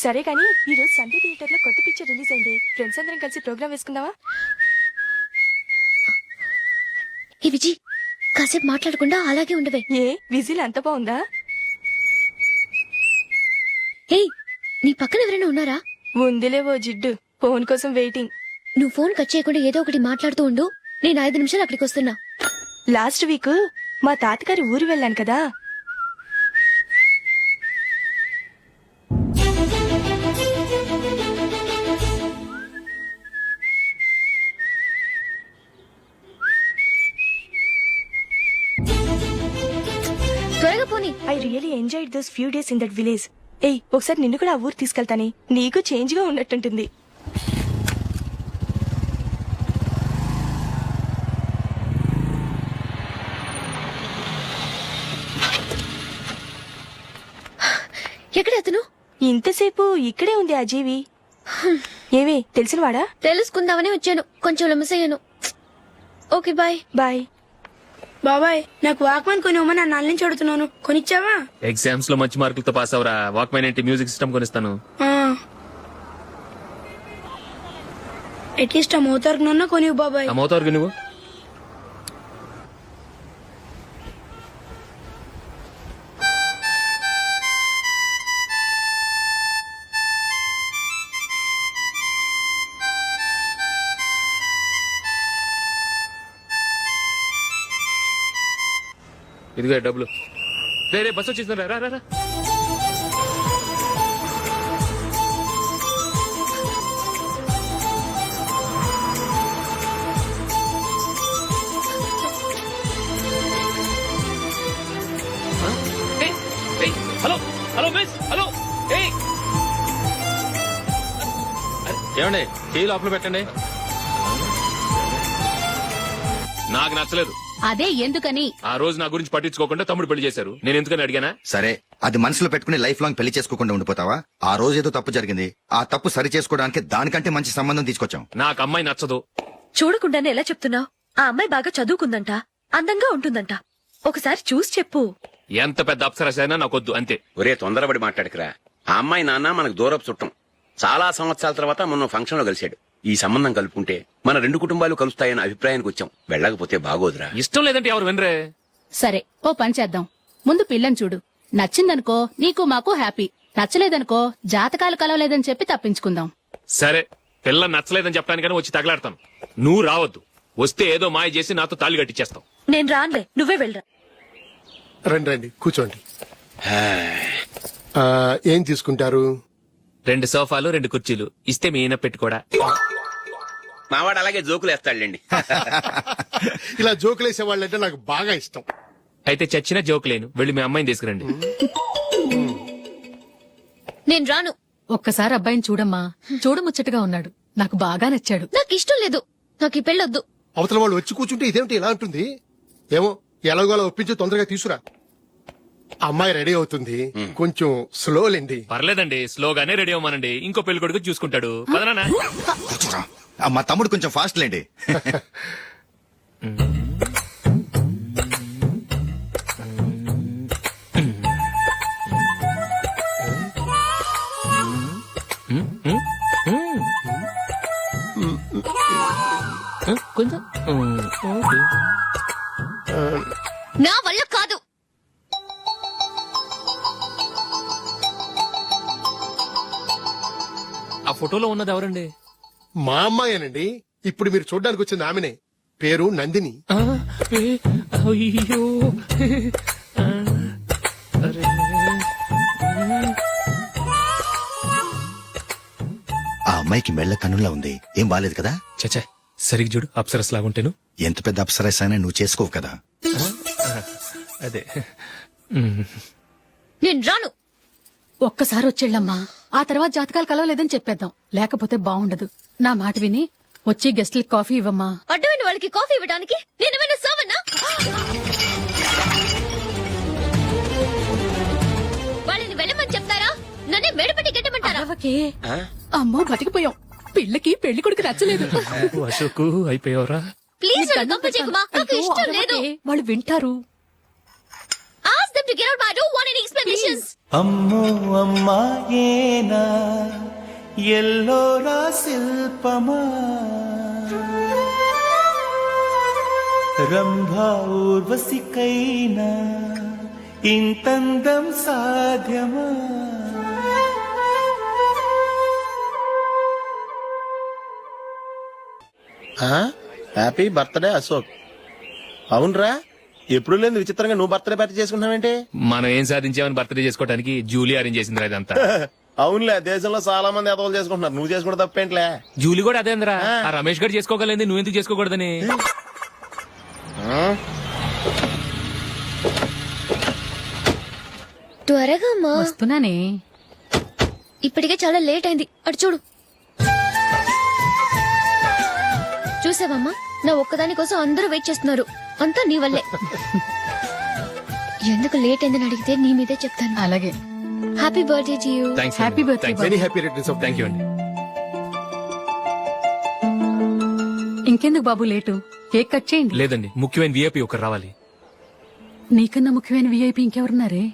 సరే కానీ ఈ రోజు సండే థియేటర్ లో కొత్త పిక్చర్ రిలీజ్ అయింది. ఫ్రెండ్స్ అందరం కలిసి ప్రోగ్రామ్ వేసుకుందామా? ఏ విజి, కాసేపు మాట్లాడకుండా అలాగే ఉండవే. ఏ విజిల్ అంత బాగుందా? ఏయ్, నీ పక్కన ఎవరైనా ఉన్నారా? ఉందిలే ఓ జిడ్డు, ఫోన్ కోసం వెయిటింగ్. నువ్వు ఫోన్ కట్ చేయకుండా ఏదో ఒకటి మాట్లాడుతూ ఉండు. నేను 5 నిమిషాలు అక్కడికి వస్తున్నా. లాస్ట్ వీక్ మా తాతగారి ఊరు వెళ్ళాను కదా. త్వరగా పోనీ. I really enjoyed those few days in that village. ఏయ్, ఒకసారి నిన్ను కూడా ఆ ఊరు తీసుకెళ్తానే, నీకు చేంజ్ గా ఉన్నట్టుంటుంది. ఎక్కడ అతను? ఇంతసేపు ఇక్కడే ఉంది ఆ జీవి. ఏవే తెలిసినవాడా? తెలుసుకుందామని వచ్చాను, కొంచెం లెమసయ్యాను. Okay bye. బాయ్. బాబాయ్, నాకు వాక్మన్ కొనివ్వమని నా నాన్న నుంచి అడుగుతున్నాను, కొనిచ్చావా? ఎగ్జామ్స్ లో మంచి మార్కులతో పాస్ అవరా. వాక్మెన్ ఏంటి, మ్యూజిక్ సిస్టమ్ కొనిస్తాను. అట్లీస్ట్ ఆ మోతార్కు కొనివ్వు బాబాయ్. ఆ మోతారు నువ్వు ఇదిగో డబ్బులు. రే బస్ వచ్చేసింది, రా రా రా. Hello hello miss, hello. ఏమండి, టీ లోపల పెట్టండి. నాకు నచ్చలేదు. అదే ఎందుకని? ఆ రోజు నా గురించి పట్టించుకోకుండా తమ్ముడు పెళ్లి చేశారు. నేను ఎందుకని అడిగానా? సరే, అది మనసులో పెట్టుకుని లైఫ్ లాంగ్ పెళ్లి చేసుకోకుండా ఉండిపోతావా? ఆ రోజు ఏదో తప్పు జరిగింది, ఆ తప్పు సరి చేసుకోవడానికి దానికంటే మంచి సంబంధం తీసుకొచ్చాం. నాకు అమ్మాయి నచ్చదు. చూడకుండానే ఎలా చెప్తున్నావు? ఆ అమ్మాయి బాగా చదువుకుందంట, అందంగా ఉంటుందంట. ఒకసారి చూసి చెప్పు. ఎంత పెద్ద అప్సరసైనా నాకొద్దు, అంతే. ఒరే, తొందరపడి మాట్లాడకురా. ఆ అమ్మాయి నాన్న మనకు దూరపు చుట్టం. చాలా సంవత్సరాల తర్వాత మొన్న ఫంక్షన్ లో కలిశాడు. ఈ సంబంధం కలుపుకుంటే మన 2 కుటుంబాలు కలుస్తాయన్న అభిప్రాయానికి వచ్చాం. వెళ్ళకపోతే బాగోదురా. ఇష్టం లేదంటే ఎవరు వినరే. సరే, ఓ పని చేద్దాం. ముందు పిల్లని చూడు. నచ్చిందనుకో నీకు మాకు హ్యాపీ. నచ్చలేదనుకో జాతకాలు కలవలేదని చెప్పి తప్పించుకుందాం. సరే, పిల్ల నచ్చలేదని చెప్పడానికని వచ్చి తగలాడతాను. నువ్వు రావద్దు. వస్తే ఏదో మాయ చేసి నాతో తాళి కట్టించేస్తావు. నేను రానులే, నువ్వే వెళ్ళరా. రండి రండి, కూర్చోండి. ఏం తీసుకుంటారు? 2 సోఫాలు 2 కుర్చీలు ఇస్తే మీ ఈయన పెట్టుకోడా. మావాడు అలాగే జోకులు వేస్తాడులేండి. ఇలా జోకులేసే వాళ్ళంటే నాకు బాగా ఇష్టం. అయితే చచ్చిన జోకులేను. వెళ్ళి మీ అమ్మాయిని తీసుకురండి. నేను రాను. ఒక్కసారి అబ్బాయిని చూడమ్మా, చూడముచ్చటగా ఉన్నాడు. నాకు బాగా నచ్చాడు. నాకు ఇష్టం లేదు, నాకు ఈ పెళ్ళొద్దు. అవతల వాళ్ళు వచ్చి కూర్చుంటే ఇదేమిటి ఇలా ఉంటుంది? ఏమో, ఎలాగో అలా ఒప్పించి తొందరగా తీసురా. అమ్మాయి రెడీ అవుతుంది, కొంచెం స్లో లేండి. పర్లేదండి, స్లోగానే రెడీ అవ్వమానండి. ఇంకో పెళ్లి కొడుకు చూసుకుంటాడు. పదనా. కూర్చోరా. మా తమ్ముడు కొంచెం ఫాస్ట్ లేండి. కొంచెం నా వల్ల కాదు. ఆ ఫోటోలో ఉన్నది ఎవరండి? మా అమ్మాయేనండి. ఇప్పుడు మీరు చూడ్డానికి వచ్చింది ఆమెనే. పేరు నందిని. అయ్యో, ఆ అమ్మాయికి మెళ్ళ కన్నులా ఉంది, ఏం బాలేదు కదా? చచ్చా, సరిగ్గా చూడు, అప్సరస్ లాగుంటేను. ఎంత పెద్ద అప్సరస్ అయినా నువ్వు చేసుకోవు కదా. అదే. నేను రాను. ఒక్కసారి వచ్చేళ్ళమ్మా, ఆ తర్వాత జాతకాలు కలవలేదని చెప్పేద్దాం. లేకపోతే బాగుండదు. నా మాట విని వచ్చి గెస్ట్లకి కాఫీ ఇవ్వమ్మా. అడ్డమైన వాళ్ళకి కాఫీ ఇవ్వడానికి నేనేమైనా సోమన్నా? వాళ్ళని వెళ్ళమని చెప్తారా, నన్నే మేడపట్టి గెట్టమంటారా? అమ్మో, బతికిపోయాం. పిల్లకి పెళ్లి కొడుకు నచ్చలేదు. అశోక్ అయిపోయావరా. ప్లీజ్ నాకు ఇష్టం లేదు. వాళ్ళు వింటారు. Ask them to get out. I don't want any congratulations. అమ్మో అమ్మాయేనా ఎల్లోరా శిల్పమా రంభా ఊర్వశికైనా ఇంతందం సాధ్యమా. Happy birthday Ashok. అవునరా, ఎప్పుడు లేదు విచిత్రంగా నువ్వు బర్త్డే పార్టీ చేసుకుంటున్నావేంటి? మనం ఏం సాధించామని బర్త్డే చేసుకోవడానికి జూలీ అరేంజ్ చేసిందిరా ఇదంతా. అవునులే, దేశంలో చాలా మంది ఎదవలు చేసుకుంటున్నారు, నువ్వు చేసుకోవడం తప్పేంట్లే. జూలీ కూడా అదేంద్రా, ఆ రమేష్ గారు చేసుకోగలేదు, నువ్వు ఎందుకు చేసుకోకూడదని. త్వరగా అమ్మా, వస్తున్నానే. ఇప్పటికే చాలా లేట్ అయింది. అటు చూడు. చూసావమ్మా, నా ఒక్కదాని కోసం అందరూ వెయిట్ చేస్తున్నారు. అంతా నీ వల్లే. ఎందుకు లేట్ అయిందని అడిగితే నీ మీదే చెప్తాను. అలాగే. Happy birthday to you. Thanks. Happy birthday. Very happy returns of thank you అండి. ఇంకెందుకు బాబు లేటు, కేక్ కట్ చేయండి. లేదండి, ముఖ్యమైన విఐపి ఒకరు రావాలి. నీకన్నా ముఖ్యమైన విఐపి ఇంకెవరున్నారే?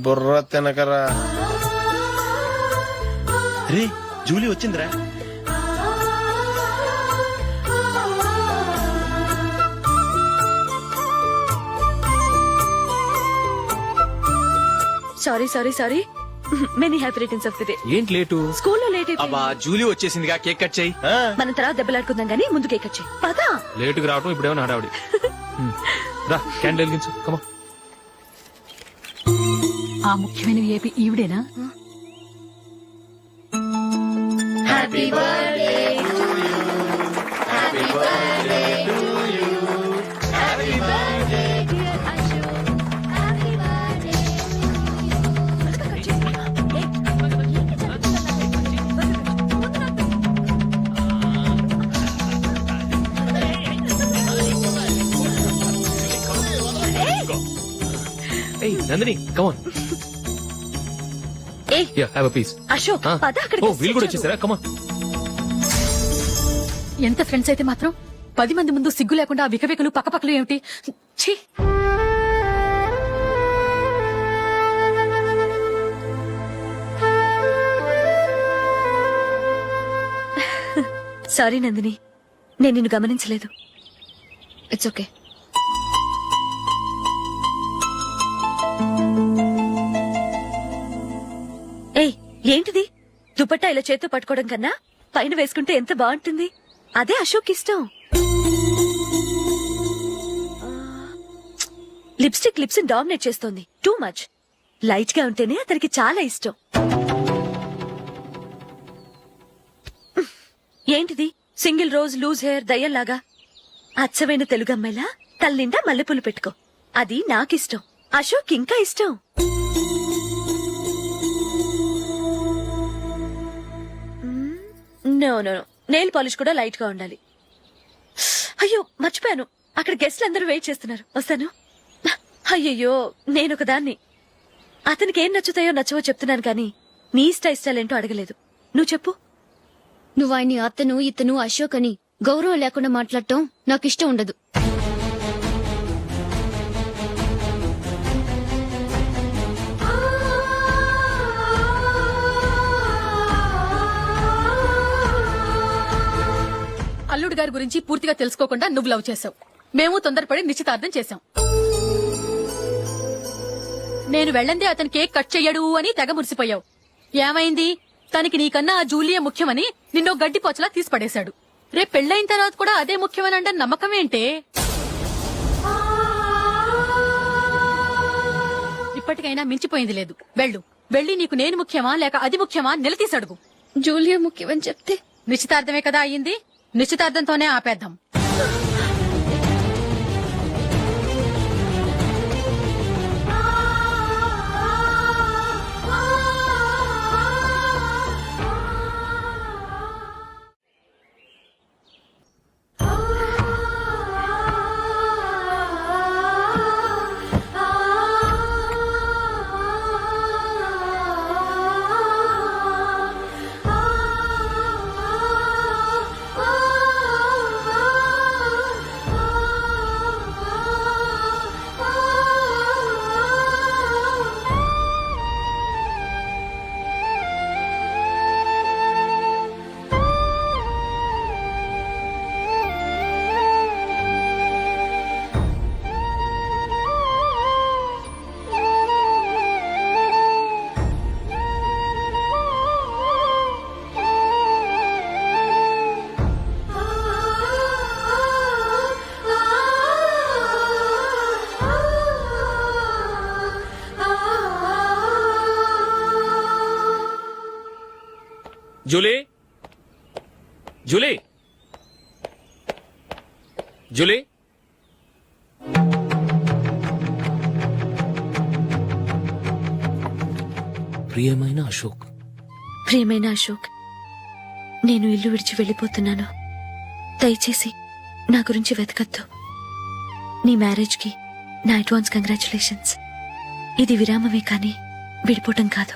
బుర్ర తినకరా. రే, జూలీ వచ్చిందిరా. Sorry many happy returns of the day. ఏంటి లేటు? స్కూల్లో లేట్ అయిపోయింది. అబ్బా జూలీ వచ్చేసిందిగా, కేక్ కట్ చేయి. మనం తర్వాత దెబ్బలాడుకుందాం గానీ ముందు కేక్ వచ్చాయి. పదా లేటుగా రావటం ఇప్పుడేమో హడావిడి. రా, క్యాండిల్ వెలిగించు. కమా. ఆ ముఖ్యమైన విఐపి ఈవిడేనా? Happy birthday to you. Happy birthday to you. Happy birthday dear Ashok. Happy birthday. ఏయ్ నందిని, కమాన్. ఏ హ్యావ్ ఎ పీస్. అశోక్ పద అక్కడికి. ఓ వీళ్ళు కూడా వచ్చేసారా? కమాన్. ఎంత ఫ్రెండ్స్ అయితే మాత్రం 10 మంది ముందు సిగ్గు లేకుండా ఆ వికవికలు పక్కపక్కలు ఏమిటి? ఛీ! సారీ నందిని, నేను నిన్ను గమనించలేదు. It's okay. ఏయ్ ఏంటిది? దుపట్టా ఇలా చేత్తో పట్టుకోవడం కన్నా పైన వేసుకుంటే ఎంత బాగుంటుంది. అదే అశోక్ ఇష్టం. లిప్స్టిక్ లిప్స్ డామినేట్ చేస్తోంది. Too much. లైట్ గా ఉంటేనే అతనికి చాలా ఇష్టం. ఏంటిది? సింగిల్ రోజ్ లూజ్ హెయిర్ దయ్యంలాగా. అచ్చమైన తెలుగు అమ్మాయిలా తల్లిండా మల్లెపూలు పెట్టుకో. అది నాకిష్టం. అశోక్ ఇంకా ఇష్టం. నో నో నెయిల్ పాలిష్ కూడా లైట్ గా ఉండాలి. అయ్యో మర్చిపోయాను, అక్కడ గెస్ట్లు అందరూ వెయిట్ చేస్తున్నారు. వస్తాను. అయ్యయ్యో నేనొక దాన్ని. అతనికి ఏం నచ్చుతాయో నచ్చవో చెప్తున్నాను కానీ నీ ఇష్టాలేంటో అడగలేదు. నువ్వు చెప్పు. నువ్వు ఆయన్ని అతను ఇతను అశోక్ అని గౌరవం లేకుండా మాట్లాడటం నాకు ఇష్టం ఉండదు. అల్లుడు గారి గురించి పూర్తిగా తెలుసుకోకుండా నువ్వు లవ్ చేసావు. మేము తొందరపడి నిశ్చితార్థం చేశాం. నేను వెళ్ళందే అతను కేక్ కట్ చెయ్యడు అని తెగ మురిసిపోయావు. ఏమైంది? తనకి నీకన్నా ఆ జూలియే ముఖ్యమని నిన్నో గడ్డి పోచలా తీసి పడేశాడు. రేపు పెళ్ళైన తర్వాత కూడా అదే ముఖ్యమని అంటే నమ్మకం ఏంటే? ఇప్పటికైనా మించిపోయింది లేదు. వెళ్ళి నీకు నేను ముఖ్యమా లేక అది ముఖ్యమా నిలదీసి అడుగు. జూలియా ముఖ్యమని చెప్తే నిశ్చితార్థమే కదా అయ్యింది. నిశ్చితార్థంతోనే ఆపేద్దాం. జూలీ జూలీ ప్రియమైన అశోక్, ప్రియమైన అశోక్, నేను ఇల్లు విడిచి వెళ్ళిపోతున్నాను. దయచేసి నా గురించి వెతకద్దు. నీ మ్యారేజ్కి నా అడ్వాన్స్ కంగ్రాచులేషన్స్. ఇది విరామమే కానీ విడిపోవటం కాదు.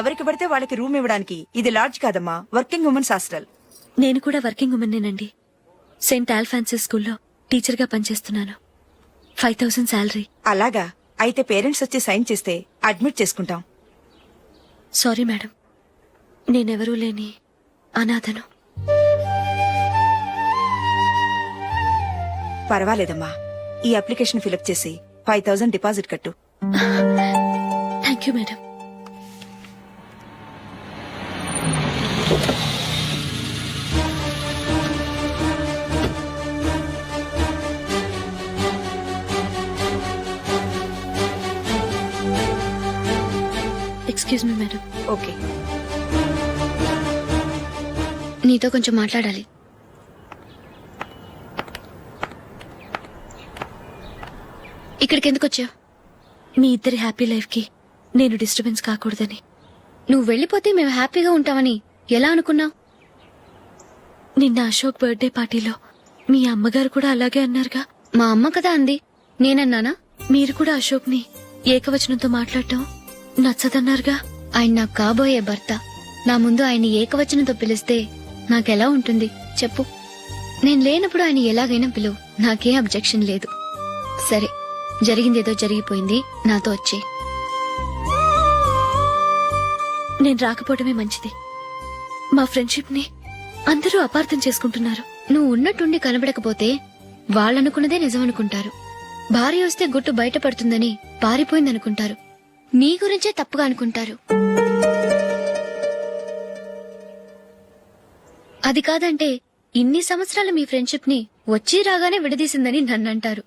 ఎవరికి పడితే వాళ్ళకి రూమ్ ఇవ్వడానికి ఇది లాడ్జ్ కాదమ్మా, వర్కింగ్ ఉమెన్స్ హాస్టల్. నేను కూడా వర్కింగ్ ఉమెన్నేనండి. సెయింట్ ఆల్ఫాన్సిస్ స్కూల్లో టీచర్గా పనిచేస్తున్నాను. 5,000 శాలరీ. అలాగా? అయితే పేరెంట్స్ వచ్చి సైన్ చేస్తే అడ్మిట్ చేసుకుంటాం. సారీ మేడం, నేనెవరూ లేని అనాథను. పర్వాలేదమ్మా, ఈ అప్లికేషన్ ఫిలప్ చేసి 5,000 డిపాజిట్ కట్టు. Thank you madam. Excuse me madam. Okay. నీతో కొంచెం మాట్లాడాలి. ఇక్కడికి ఎందుకు వచ్చావు? మీ ఇద్దరి హ్యాపీ లైఫ్కి నేను డిస్టర్బెన్స్ కాకూడదని. నువ్వు వెళ్ళిపోతే మేము హ్యాపీగా ఉంటామని ఎలా అనుకున్నావు? నిన్న అశోక్ బర్త్డే పార్టీలో మీ అమ్మగారు కూడా అలాగే అన్నారుగా. మా అమ్మ కదా అంది, నేనన్నానా? మీరు కూడా అశోక్ని ఏకవచనంతో మాట్లాడటం నచ్చదన్నారుగా. ఆయన నాకు కాబోయే భర్త. నా ముందు ఆయన్ని ఏకవచనంతో పిలిస్తే నాకెలా ఉంటుంది చెప్పు? నేను లేనప్పుడు ఆయన ఎలాగైనా పిలువు, నాకే అబ్జెక్షన్ లేదు. సరే, జరిగిందేదో జరిగిపోయింది, నాతో వచ్చే. నేను రాకపోవడమే మంచిది. మా ఫ్రెండ్షిప్ ని అందరూ అపార్థం చేసుకుంటున్నారు. నువ్వు ఉన్నట్టుండి కనబడకపోతే వాళ్ళనుకున్నదే నిజమనుకుంటారు. భార్య వస్తే గుట్టు బయటపడుతుందని పారిపోయిందనుకుంటారు. నీ గురించే తప్పుగా అనుకుంటారు. అది కాదంటే ఇన్ని సంవత్సరాలు మీ ఫ్రెండ్షిప్ ని వచ్చి రాగానే విడదీసిందని నన్నంటారు.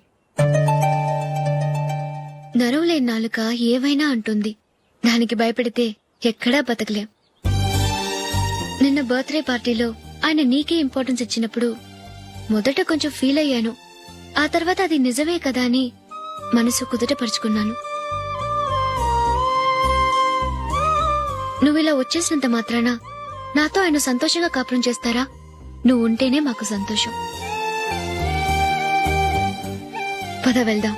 నరవలేని నాలుక ఏవైనా అంటుంది. దానికి భయపడితే ఎక్కడా బతకలేం. నిన్న బర్త్డే పార్టీలో ఆయన నీకే ఇంపార్టెన్స్ ఇచ్చినప్పుడు మొదట కొంచెం ఫీల్ అయ్యాను. ఆ తర్వాత అది నిజమే కదా అని మనసు కుదుటపరుచుకున్నాను. నువ్విలా వచ్చేసినంత మాత్రాన నాతో ఆయన సంతోషంగా కాపురం చేస్తారా? నువ్వు ఉంటేనే మాకు సంతోషం. పద వెళ్దాం.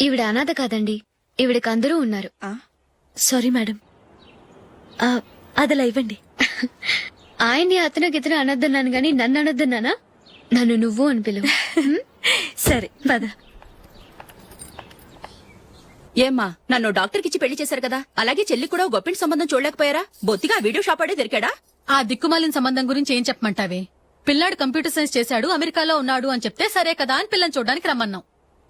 ఈవిడ అనాథ కాదండి, ఈవిడకి అందరూ ఉన్నారు. సారీ మేడం, అదలా ఇవ్వండి. ఆయన్ని అతను గితను అనొద్దన్నాను గాని నన్ను అనొద్దన్నానా? నన్ను నువ్వు అని పిలువు. సరే పద. ఏమ్మా, నన్ను డాక్టర్కి ఇచ్చి పెళ్లి చేశారు కదా, అలాగే చెల్లి కూడా గొప్పింటి సంబంధం చూడలేకపోయారా? బొత్తిగా వీడియో షాప్ ఆడే దొరికాడా? ఆ దిక్కుమాలిన సంబంధం గురించి ఏం చెప్పమంటావే? పిల్లాడు కంప్యూటర్ సైన్స్ చేశాడు, అమెరికాలో ఉన్నాడు అని చెప్తే సరే కదా అని పిల్లని చూడడానికి రమ్మన్నాం.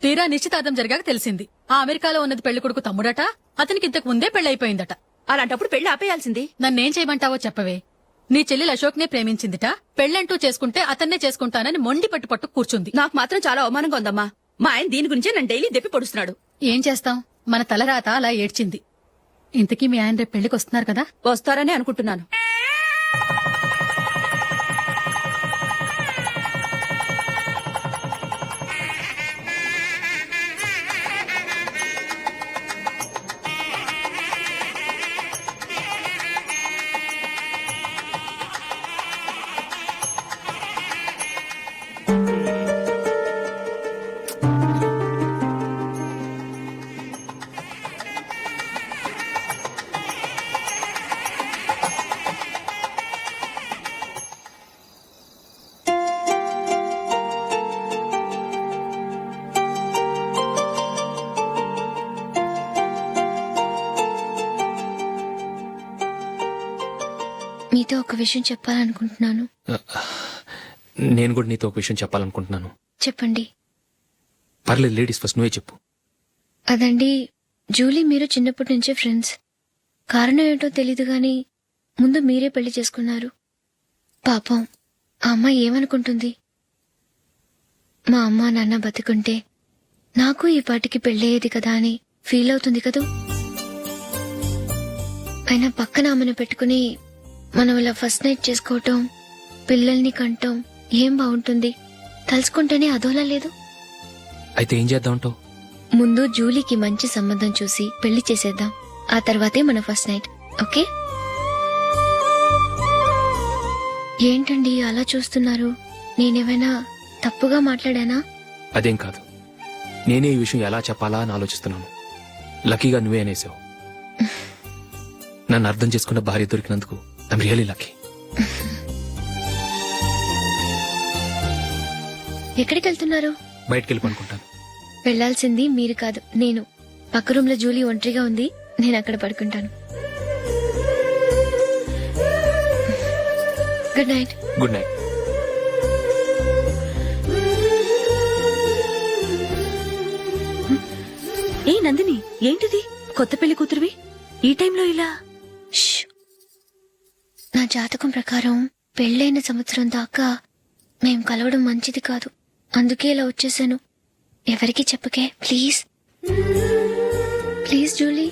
తీరా నిశ్చితార్థం జరిగాక తెలిసింది ఆ అమెరికాలో ఉన్నది పెళ్లి కొడుకు తమ్ముడట, అతనికి ఇంతకు ముందే పెళ్లయిపోయిందట. అలాంటప్పుడు పెళ్లి ఆపేయాల్సింది. నన్నేం చేయమంటావో చెప్పవే. నీ చెల్లెలు అశోక్ నే ప్రేమించిందిట, పెళ్లంటూ చేసుకుంటే అతన్నే చేసుకుంటానని మొండి పట్టు కూర్చుంది. నాకు మాత్రం చాలా అవమానంగా ఉందమ్మా. మా ఆయన దీని గురించే నన్ను డైలీ దెప్పి పొడుస్తున్నాడు. ఏం చేస్తాం, మన తలరాత అలా ఏడ్చింది. ఇంతకీ మీ ఆయన రేపు పెళ్లికి వస్తున్నారు కదా? వస్తారని అనుకుంటున్నాను. మీతో ఒక విషయం చెప్పాలనుకుంటున్నాను. నేను కూడా నీతో ఒక విషయం చెప్పాలనుకుంటున్నాను. చెప్పండి. పర్లేదు, లేడీస్ ఫస్ట్, నువ్వే చెప్పు. అదండి, జూలీ మీరు చిన్నప్పటి నుంచే ఫ్రెండ్స్. కారణం ఏంటో తెలీదు గాని ముందు మీరే పెళ్లి చేసుకున్నారు. పాపం ఆ అమ్మాయి ఏమనుకుంటుంది? మా అమ్మ నాన్న బతికుంటే నాకు ఈ పాటికి పెళ్ళయ్యేది కదా అని ఫీల్ అవుతుంది కదూ. అయినా పక్కన ఆమెను పెట్టుకుని మనం ఇలా ఫస్ట్ నైట్ చేసుకోవటం, పిల్లల్ని కంటం ఏం బాగుంటుంది? తలుచుకుంటేనే అదోలా లేదు. అయితే ఏం చేద్దామంటావు? ముందు జూలీకి మంచి సంబంధం చూసి పెళ్లి చేసేద్దాం. ఆ తర్వాతే మన ఫస్ట్ నైట్. ఓకే? ఏంటండి అలా చూస్తున్నారు? నేనేమైనా తప్పుగా మాట్లాడానా? అదేం కాదు, నేనే ఈ విషయం ఎలా చెప్పాలా అని ఆలోచిస్తున్నాను. లక్కీగా నువ్వే అనేసావు. నన్ను అర్థం చేసుకున్న భార్య దొరికినందుకు ఐమ్ రియలీ లక్కీ. ఎక్కడికి వెళ్తున్నారు? బయటికి వెళ్ళి పడుకుంటాను. వెళ్లాల్సింది మీరు కాదు, నేను. పక్క రూమ్ లో జూలీ ఒంటరిగా ఉంది, నేను అక్కడ పడుకుంటాను. Good night. Good night. ఏ నందిని, ఏంటిది? కొత్త పెళ్లి కూతురువి ఈ టైంలో ఇలా? ష్. నా జాతకం ప్రకారం పెళ్ళైన సంవత్సరం దాకా మేం కలవడం మంచిది కాదు. అందుకే ఇలా వచ్చేసాను. ఎవరికి చెప్పకే please. Please Julie.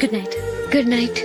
Good night. Good night.